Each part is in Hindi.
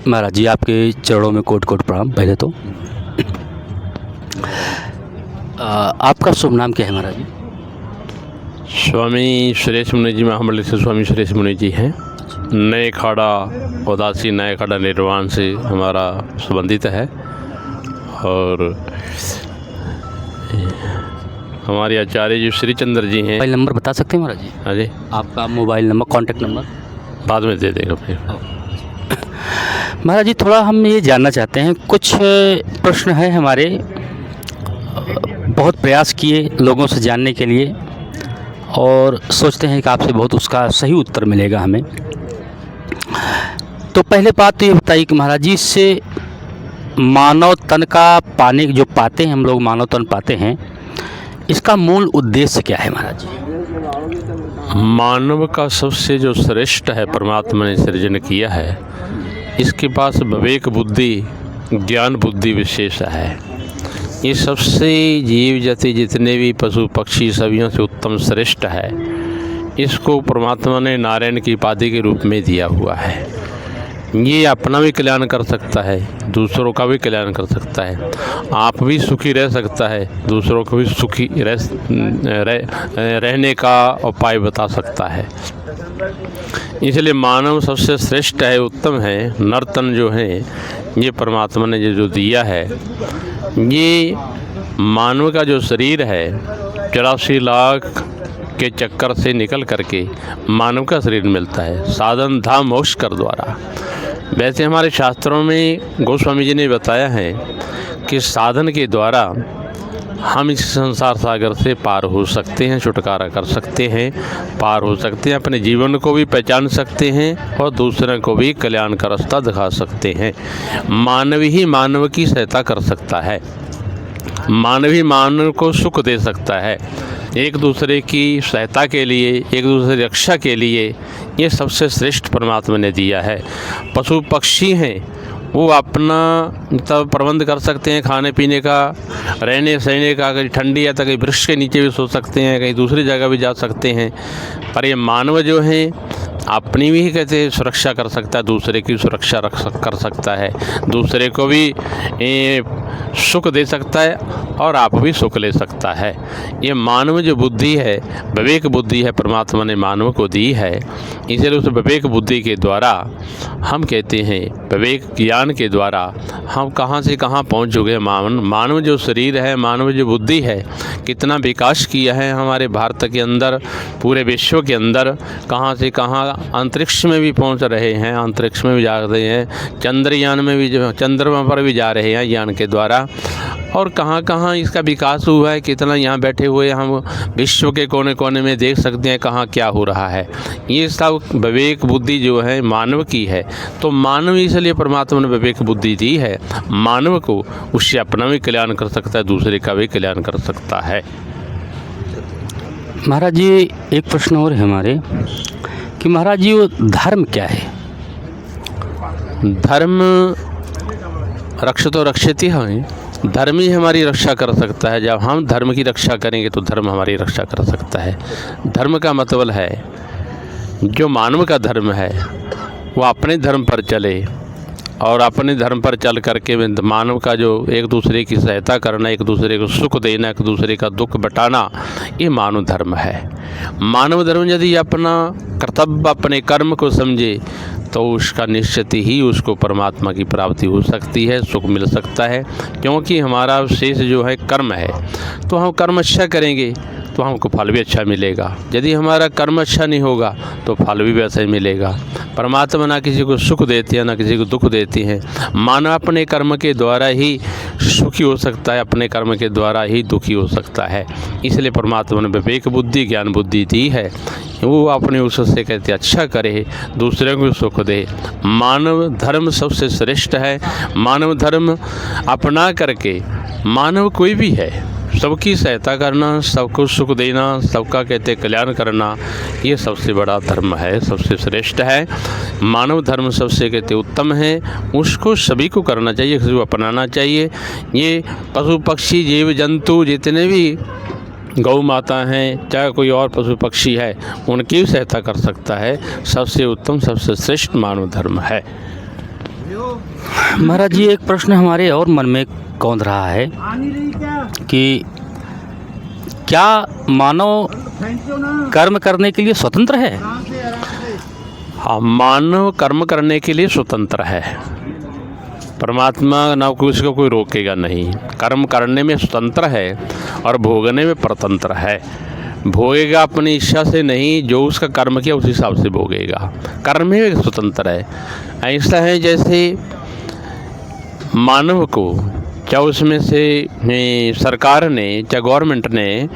महाराज जी आपके चरणों में कोट कोट प्रणाम। पहले तो आपका शुभ नाम क्या है महाराज जी? स्वामी सुरेश मुनि जी महामंडल से स्वामी सुरेश मुनि जी हैं। नए खाड़ा उदासी नए खाड़ा निर्वाण से हमारा संबंधित है और हमारे आचार्य जी श्री चंद्र जी हैं। मोबाइल नंबर बता सकते हैं महाराज जी? हाँ जी, आपका मोबाइल नंबर, कॉन्टैक्ट नंबर बाद में दे देगा फिर। महाराज जी थोड़ा हम ये जानना चाहते हैं, कुछ प्रश्न है हमारे, बहुत प्रयास किए लोगों से जानने के लिए और सोचते हैं कि आपसे बहुत उसका सही उत्तर मिलेगा हमें। तो पहले बात तो ये बताइए कि महाराज जी इससे मानव तन का पाने जो पाते हैं हम लोग, मानव तन पाते हैं, इसका मूल उद्देश्य क्या है महाराज जी? मानव का सबसे जो श्रेष्ठ है परमात्मा ने सृजन किया है, इसके पास विवेक बुद्धि ज्ञान बुद्धि विशेष है। ये सबसे जीव जाति जितने भी पशु पक्षी सभी से उत्तम श्रेष्ठ है। इसको परमात्मा ने नारायण की उपाधि के रूप में दिया हुआ है। ये अपना भी कल्याण कर सकता है, दूसरों का भी कल्याण कर सकता है। आप भी सुखी रह सकता है, दूसरों को भी सुखी रहने का उपाय बता सकता है। इसलिए मानव सबसे श्रेष्ठ है, उत्तम है। नर्तन जो है ये परमात्मा ने जो दिया है, ये मानव का जो शरीर है 84 लाख के चक्कर से निकल करके मानव का शरीर मिलता है, साधन धाम मोक्ष कर द्वारा। वैसे हमारे शास्त्रों में गोस्वामी जी ने बताया है कि साधन के द्वारा हम इस संसार सागर से पार हो सकते हैं, छुटकारा कर सकते हैं, पार हो सकते हैं, अपने जीवन को भी पहचान सकते हैं और दूसरों को भी कल्याण का रास्ता दिखा सकते हैं। मानव ही मानव की सहायता कर सकता है, मानव ही मानव को सुख दे सकता है। एक दूसरे की सहायता के लिए, एक दूसरे की रक्षा के लिए ये सबसे श्रेष्ठ परमात्मा ने दिया है। पशु पक्षी हैं वो अपना तब प्रबंध कर सकते हैं, खाने पीने का, रहने सहने का। कहीं ठंडी है तो कहीं वृक्ष के नीचे भी सो सकते हैं, कहीं दूसरी जगह भी जा सकते हैं। पर ये मानव जो है अपनी भी कहते सुरक्षा कर सकता है, दूसरे की सुरक्षा कर सकता है, दूसरे को भी सुख दे सकता है और आप भी सुख ले सकता है। ये मानव जो बुद्धि है, विवेक बुद्धि है, परमात्मा ने मानव को दी है। इसलिए उस विवेक बुद्धि के द्वारा हम कहते हैं, विवेक ज्ञान के द्वारा हम कहाँ से कहाँ पहुँच चुके हैं। मानव जो शरीर है, मानव जो बुद्धि है, कितना विकास किया है हमारे भारत के अंदर, पूरे विश्व के अंदर। कहाँ से कहाँ अंतरिक्ष में भी पहुंच रहे हैं, अंतरिक्ष में भी जा रहे हैं, चंद्रयान में भी, चंद्रमा पर भी जा रहे हैं ज्ञान के द्वारा। और कहाँ कहाँ इसका विकास हुआ है, कितना यहाँ बैठे हुए हम विश्व के कोने कोने में देख सकते हैं कहाँ क्या हो रहा है। ये सब विवेक बुद्धि जो है मानव की है। तो मानव इसलिए परमात्मा ने विवेक बुद्धि दी है, मानव को उससे अपना भी कल्याण कर सकता है, दूसरे का भी कल्याण कर सकता है। महाराज जी एक प्रश्न और है हमारे कि महाराज जी वो धर्म क्या है? धर्म रक्षितो रक्षिति है, धर्म ही हमारी रक्षा कर सकता है। जब हम धर्म की रक्षा करेंगे तो धर्म हमारी रक्षा कर सकता है। धर्म का मतलब है जो मानव का धर्म है वो अपने धर्म पर चले और अपने धर्म पर चल करके मानव का जो एक दूसरे की सहायता करना, एक दूसरे को सुख देना, एक दूसरे का दुख बटाना, ये मानव धर्म है। मानव धर्म यदि अपना कर्तव्य, अपने कर्म को समझे तो उसका निश्चित ही उसको परमात्मा की प्राप्ति हो सकती है, सुख मिल सकता है। क्योंकि हमारा शेष जो है कर्म है, तो हम कर्म अच्छा करेंगे तो हमको फल भी अच्छा मिलेगा। यदि हमारा कर्म अच्छा नहीं होगा तो फल भी वैसा ही मिलेगा। परमात्मा ना किसी को सुख देती है ना किसी को दुख देती है। मानव अपने कर्म के द्वारा ही सुखी हो सकता है, अपने कर्म के द्वारा ही दुखी हो सकता है। इसलिए परमात्मा ने विवेक बुद्धि ज्ञान बुद्धि दी है, वो अपने उससे कहते अच्छा करे, दूसरे को सुख दे। मानव धर्म सबसे श्रेष्ठ है। मानव धर्म अपना करके मानव कोई भी है, सबकी सहायता करना, सबको सुख देना, सबका कहते कल्याण करना, ये सबसे बड़ा धर्म है, सबसे श्रेष्ठ है। मानव धर्म सबसे कहते उत्तम है, उसको सभी को करना चाहिए, सभी को अपनाना चाहिए। ये पशु पक्षी जीव जंतु जितने भी गौ माता हैं, चाहे कोई और पशु पक्षी है, उनकी भी सहायता कर सकता है। सबसे उत्तम सबसे श्रेष्ठ मानव धर्म है। महाराज जी, एक प्रश्न हमारे और मन में कौंध रहा है कि क्या मानव कर्म करने के लिए स्वतंत्र है? हाँ, मानव कर्म करने के लिए स्वतंत्र है। परमात्मा ना उसको कोई रोकेगा नहीं। कर्म करने में स्वतंत्र है और भोगने में परतंत्र है। भोगेगा अपनी इच्छा से नहीं, जो उसका कर्म किया उस हिसाब से भोगेगा। कर्म में स्वतंत्र है। ऐसा है जैसे मानव को क्या उसमें से सरकार ने, क्या गवर्नमेंट ने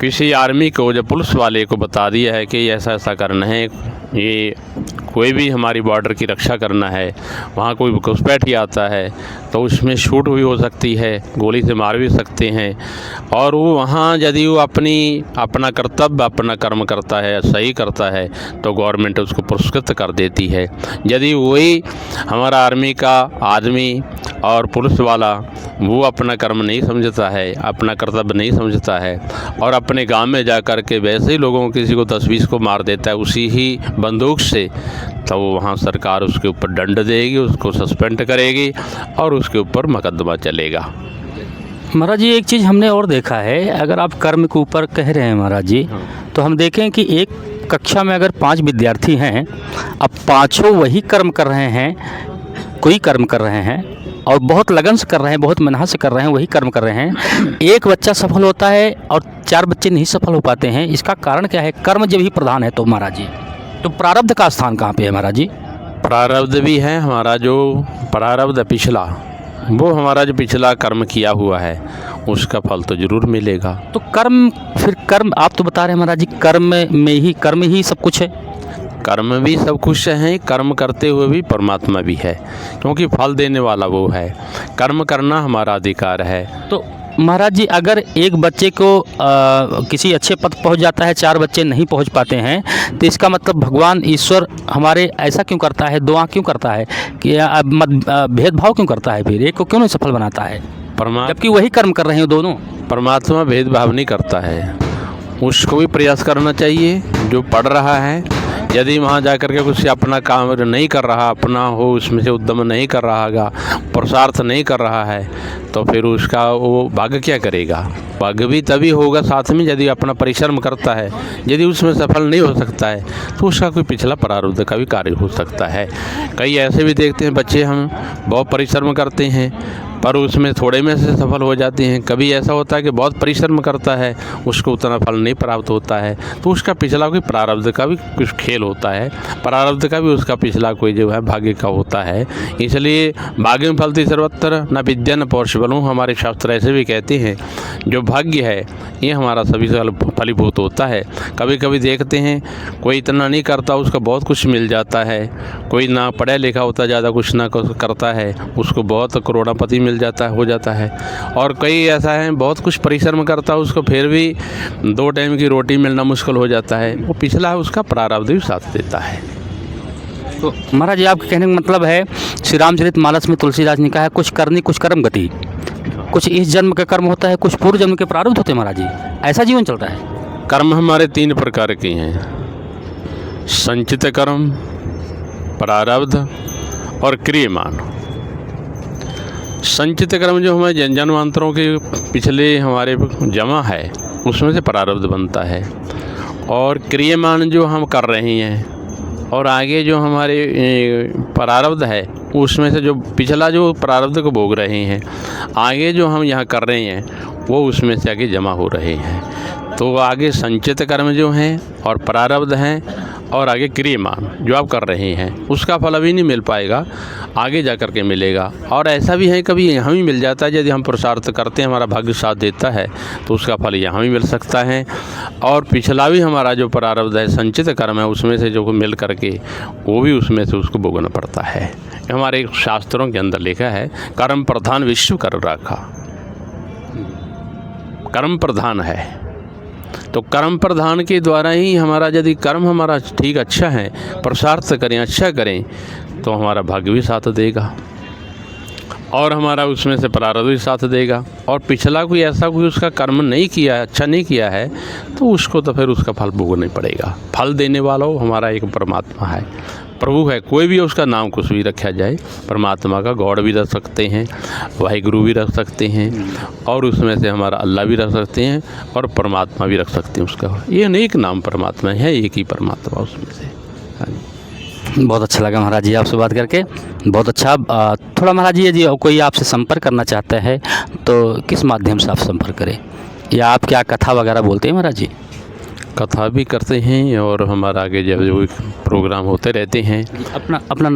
किसी आर्मी को, जब पुलिस वाले को बता दिया है कि ऐसा ऐसा करना है, ये कोई भी हमारी बॉर्डर की रक्षा करना है, वहाँ कोई घुसपैठ ही आता है तो उसमें शूट भी हो सकती है, गोली से मार भी सकते हैं। और वो वहाँ यदि वो अपना कर्तव्य, अपना कर्म करता है, सही करता है, तो गवर्नमेंट उसको पुरस्कृत कर देती है। यदि वही हमारा आर्मी का आदमी और पुलिस वाला वो अपना कर्म नहीं समझता है, अपना कर्तव्य नहीं समझता है और अपने गांव में जा कर के वैसे ही लोगों को, किसी को 10-20 को मार देता है उसी ही बंदूक से, तो वहाँ सरकार उसके ऊपर दंड देगी, उसको सस्पेंड करेगी और उसके ऊपर मुकदमा चलेगा। महाराज जी, एक चीज़ हमने और देखा है, अगर आप कर्म के ऊपर कह रहे हैं महाराज जी, तो हम देखें कि एक कक्षा में अगर 5 विद्यार्थी हैं, अब पाँचों वही कर्म कर रहे हैं, कोई कर्म कर रहे हैं और बहुत लगन से कर रहे हैं, बहुत मेहनत से कर रहे हैं, वही कर्म कर रहे हैं। एक बच्चा सफल होता है और 4 बच्चे नहीं सफल हो पाते हैं। इसका कारण क्या है? कर्म जब ही प्रधान है तो महाराज जी, तो प्रारब्ध का स्थान कहाँ पे है महाराज जी? प्रारब्ध भी है हमारा, जो प्रारब्ध पिछला, वो हमारा जो पिछला कर्म किया हुआ है उसका फल तो ज़रूर मिलेगा। तो कर्म, फिर कर्म आप तो बता रहे हैं महाराज जी, कर्म ही सब कुछ है। कर्म भी सब कुछ है, कर्म करते हुए भी परमात्मा भी है, क्योंकि फल देने वाला वो है। कर्म करना हमारा अधिकार है। तो महाराज जी, अगर एक बच्चे को किसी अच्छे पद पहुंच जाता है, 4 बच्चे नहीं पहुंच पाते हैं, तो इसका मतलब भगवान ईश्वर हमारे ऐसा क्यों करता है, दुआ क्यों करता है कि भेदभाव क्यों करता है? फिर एक को क्यों नहीं सफल बनाता है, जबकि वही कर्म कर रहे हैं दोनों? परमात्मा भेदभाव नहीं करता है, उसको भी प्रयास करना चाहिए। जो पढ़ रहा है, यदि वहाँ जा कर के कुछ अपना काम नहीं कर रहा, अपना हो उसमें से उद्यम नहीं कर रहा है, पुरुषार्थ नहीं कर रहा है, तो फिर उसका वो भाग्य क्या करेगा? भाग्य भी तभी होगा साथ में यदि अपना परिश्रम करता है। यदि उसमें सफल नहीं हो सकता है तो उसका कोई पिछला प्रारब्ध का भी कार्य हो सकता है। कई ऐसे भी देखते हैं बच्चे, हम बहुत परिश्रम करते हैं पर उसमें थोड़े में से सफल हो जाते हैं। कभी ऐसा होता है कि बहुत परिश्रम करता है, उसको उतना फल नहीं प्राप्त होता है, तो उसका पिछला कोई प्रारब्ध का भी कुछ खेल होता है, प्रारब्ध का भी उसका पिछला कोई जो है भाग्य का होता है। इसलिए भाग्य में फलती सर्वत्र न विद्या न पौरुष बलम, हमारे शास्त्र ऐसे भी कहते हैं। जो भाग्य है ये हमारा सभी से फलीभूत होता है। कभी कभी देखते हैं कोई इतना नहीं करता, उसका बहुत कुछ मिल जाता है। कोई ना पढ़ा लिखा होता, ज़्यादा कुछ ना करता है, उसको बहुत करोड़पति मिल जाता है, हो जाता है। और कई ऐसा है बहुत कुछ परिश्रम करता है, उसको फिर भी 2 टाइम की रोटी मिलना मुश्किल हो जाता है। वो पिछला है उसका प्रारब्ध भी साथ देता है। तो महाराज जी, आपके कहने का मतलब है, श्री रामचरितमानस में तुलसीदास ने कहा है, कुछ करनी कुछ कर्म गति, कुछ इस जन्म का कर्म होता है, कुछ पूर्व जन्म के प्रारब्ध होते हैं। महाराज जी, ऐसा जीवन चलता है। कर्म हमारे 3 प्रकार के हैं, संचित कर्म, प्रारब्ध और क्रियमान। संचित कर्म जो हमारे जन्मांतरों के पिछले हमारे जमा है उसमें से प्रारब्ध बनता है, और क्रियमान जो हम कर रहे हैं और आगे जो हमारे प्रारब्ध है उसमें से जो पिछला जो प्रारब्ध को भोग रहे हैं, आगे जो हम यहाँ कर रहे हैं वो उसमें से आगे जमा हो रहे हैं। तो आगे संचित कर्म जो हैं और प्रारब्ध हैं और आगे क्रियमान जो आप कर रहे हैं उसका फल अभी नहीं मिल पाएगा, आगे जा कर के मिलेगा। और ऐसा भी है कभी यहाँ भी मिल जाता है, यदि हम पुरुषार्थ करते हैं, हमारा भाग्य साथ देता है तो उसका फल यहाँ भी मिल सकता है। और पिछला भी हमारा जो प्रारब्ध है, संचित कर्म है, उसमें से जो मिल करके वो भी उसमें से उसको भोगना पड़ता है। हमारे शास्त्रों के अंदर लिखा है, कर्म प्रधान विश्व कर रखा। कर्म प्रधान है तो कर्म प्रधान के द्वारा ही हमारा, यदि कर्म हमारा ठीक अच्छा है, पुरुषार्थ करें, अच्छा करें, तो हमारा भाग्य भी साथ देगा और हमारा उसमें से प्रारब्ध भी साथ देगा। और पिछला कोई ऐसा कोई उसका कर्म नहीं किया है, अच्छा नहीं किया है, तो उसको तो फिर उसका फल भोगना पड़ेगा। फल देने वाला हमारा एक परमात्मा है। प्रभु है, कोई भी उसका नाम कुछ भी रखा जाए, परमात्मा का गॉड भी रख सकते हैं, वाहिगुरु भी रख सकते हैं, और उसमें से हमारा अल्लाह भी रख सकते हैं, और परमात्मा भी रख सकते हैं उसका। ये अनेक नाम परमात्मा है, एक ही परमात्मा उसमें से। हाँ जी। बहुत अच्छा लगा महाराज जी आपसे बात करके, बहुत अच्छा। थोड़ा महाराज जी यदि कोई आपसे संपर्क करना चाहता है तो किस माध्यम से आप संपर्क करें, या आप क्या कथा वगैरह बोलते हैं महाराज जी? कथा भी करते हैं, और हमारा आगे जब जो प्रोग्राम होते रहते हैं। अपना अपना